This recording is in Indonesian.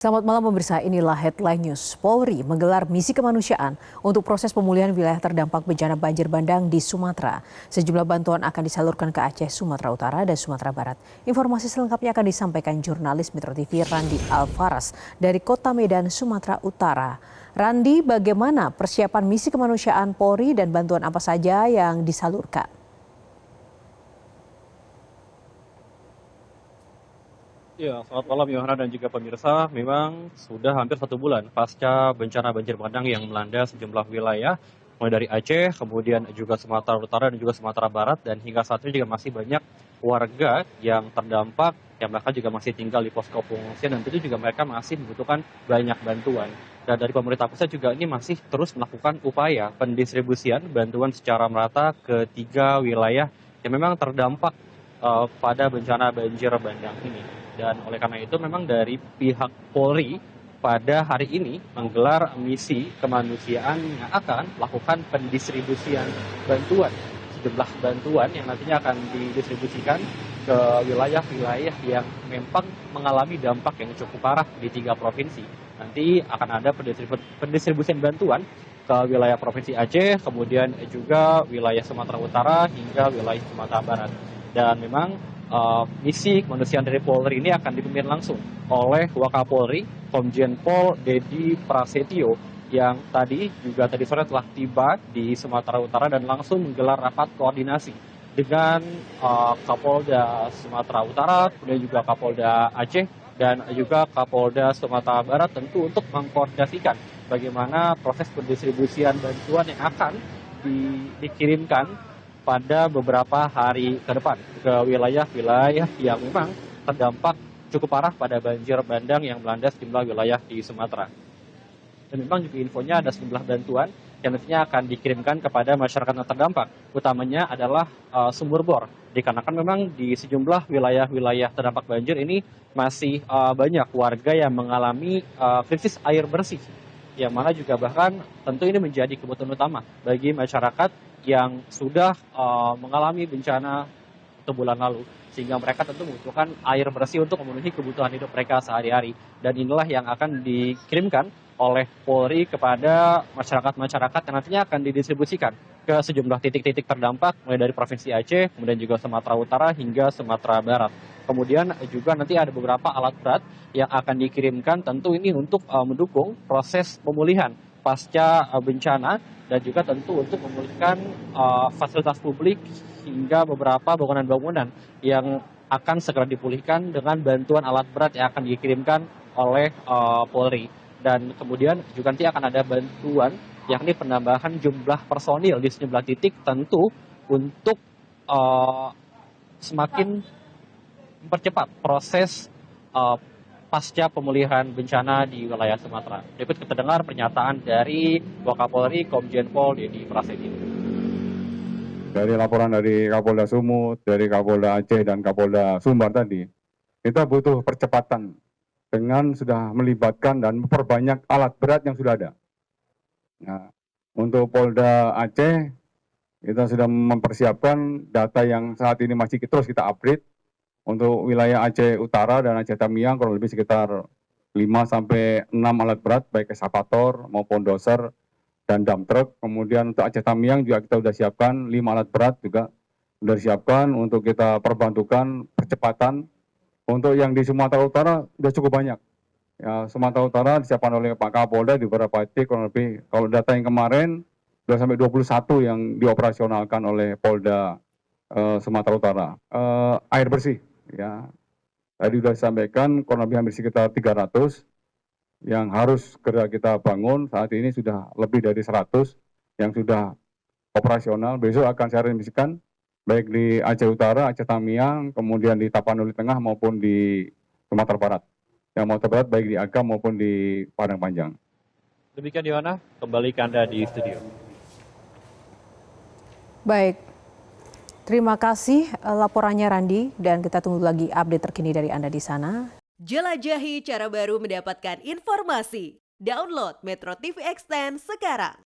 Selamat malam pemirsa, inilah headline news. Polri menggelar misi kemanusiaan untuk proses pemulihan wilayah terdampak bencana banjir bandang di Sumatera. Sejumlah bantuan akan disalurkan ke Aceh, Sumatera Utara, dan Sumatera Barat. Informasi selengkapnya akan disampaikan jurnalis Metro TV Randi Alfaras dari Kota Medan, Sumatera Utara. Randi, bagaimana persiapan misi kemanusiaan Polri dan bantuan apa saja yang disalurkan? Ya, selamat malam Yohana dan juga pemirsa. Memang sudah hampir 1 bulan pasca bencana banjir bandang yang melanda sejumlah wilayah, mulai dari Aceh, kemudian juga Sumatera Utara dan juga Sumatera Barat, dan hingga saat ini juga masih banyak warga yang terdampak, yang bahkan juga masih tinggal di posko pengungsian, dan tentu juga mereka masih membutuhkan banyak bantuan. Dan dari pemerintah pusat juga ini masih terus melakukan upaya pendistribusian bantuan secara merata ke 3 wilayah yang memang terdampak pada bencana banjir bandang ini. Dan oleh karena itu memang dari pihak Polri pada hari ini menggelar misi kemanusiaan yang akan melakukan pendistribusian bantuan, sejumlah bantuan yang nantinya akan didistribusikan ke wilayah-wilayah yang memang mengalami dampak yang cukup parah di 3 provinsi. Nanti akan ada pendistribusian bantuan ke wilayah Provinsi Aceh, kemudian juga wilayah Sumatera Utara hingga wilayah Sumatera Barat. Dan memang misi kemanusiaan dari Polri ini akan dipimpin langsung oleh Wakapolri Komjen Pol Dedi Prasetyo yang tadi sore telah tiba di Sumatera Utara dan langsung menggelar rapat koordinasi dengan Kapolda Sumatera Utara, kemudian juga Kapolda Aceh dan juga Kapolda Sumatera Barat, tentu untuk mengkoordinasikan bagaimana proses pendistribusian bantuan yang akan dikirimkan pada beberapa hari ke depan ke wilayah-wilayah yang memang terdampak cukup parah pada banjir bandang yang melanda sejumlah wilayah di Sumatera. Dan memang juga infonya ada sejumlah bantuan yang nantinya akan dikirimkan kepada masyarakat yang terdampak. Utamanya adalah sumur bor. Dikarenakan memang di sejumlah wilayah-wilayah terdampak banjir ini masih banyak warga yang mengalami krisis air bersih. Yang mana juga bahkan tentu ini menjadi kebutuhan utama bagi masyarakat yang sudah mengalami bencana 1 bulan lalu, sehingga mereka tentu membutuhkan air bersih untuk memenuhi kebutuhan hidup mereka sehari-hari. Dan inilah yang akan dikirimkan oleh Polri kepada masyarakat-masyarakat yang nantinya akan didistribusikan ke sejumlah titik-titik terdampak, mulai dari Provinsi Aceh, kemudian juga Sumatera Utara hingga Sumatera Barat. Kemudian juga nanti ada beberapa alat berat yang akan dikirimkan, tentu ini untuk mendukung proses pemulihan pasca bencana, dan juga tentu untuk memulihkan fasilitas publik hingga beberapa bangunan-bangunan yang akan segera dipulihkan dengan bantuan alat berat yang akan dikirimkan oleh Polri. Dan kemudian juga nanti akan ada bantuan yakni penambahan jumlah personil di sejumlah titik, tentu untuk semakin mempercepat proses pasca pemulihan bencana di wilayah Sumatera. Berikut kita dengar pernyataan dari Wakapolri Komjen Pol Dedi Prasetyo. Dari laporan dari Kapolda Sumut, dari Kapolda Aceh, dan Kapolda Sumbar tadi, kita butuh percepatan dengan sudah melibatkan dan memperbanyak alat berat yang sudah ada. Nah, untuk Polda Aceh, kita sudah mempersiapkan data yang saat ini masih terus kita update. Untuk wilayah Aceh Utara dan Aceh Tamiang kurang lebih sekitar 5 sampai 6 alat berat, baik eskavator maupun doser dan dump truck. Kemudian untuk Aceh Tamiang juga kita sudah siapkan 5 alat berat juga sudah disiapkan untuk kita perbantukan percepatan. Untuk yang di Sumatera Utara sudah cukup banyak. Ya, Sumatera Utara disiapkan oleh Pak Kapolda di beberapa titik, kurang lebih kalau data yang kemarin sudah sampai 21 yang dioperasionalkan oleh Polda Sumatera Utara. Air bersih, ya tadi sudah disampaikan kurang lebih hampir sekitar 300 yang harus segera kita bangun. Saat ini sudah lebih dari 100 yang sudah operasional. Besok akan saya remisikan baik di Aceh Utara, Aceh Tamiang, kemudian di Tapanuli Tengah maupun di Sumatera Barat. Yang mau terberat baik di Agam maupun di Padang Panjang. Demikian Yohana, kembali ke Anda di studio. Baik, terima kasih laporannya Randi, dan kita tunggu lagi update terkini dari Anda di sana. Jelajahi cara baru mendapatkan informasi. Download Metro TV Extend sekarang.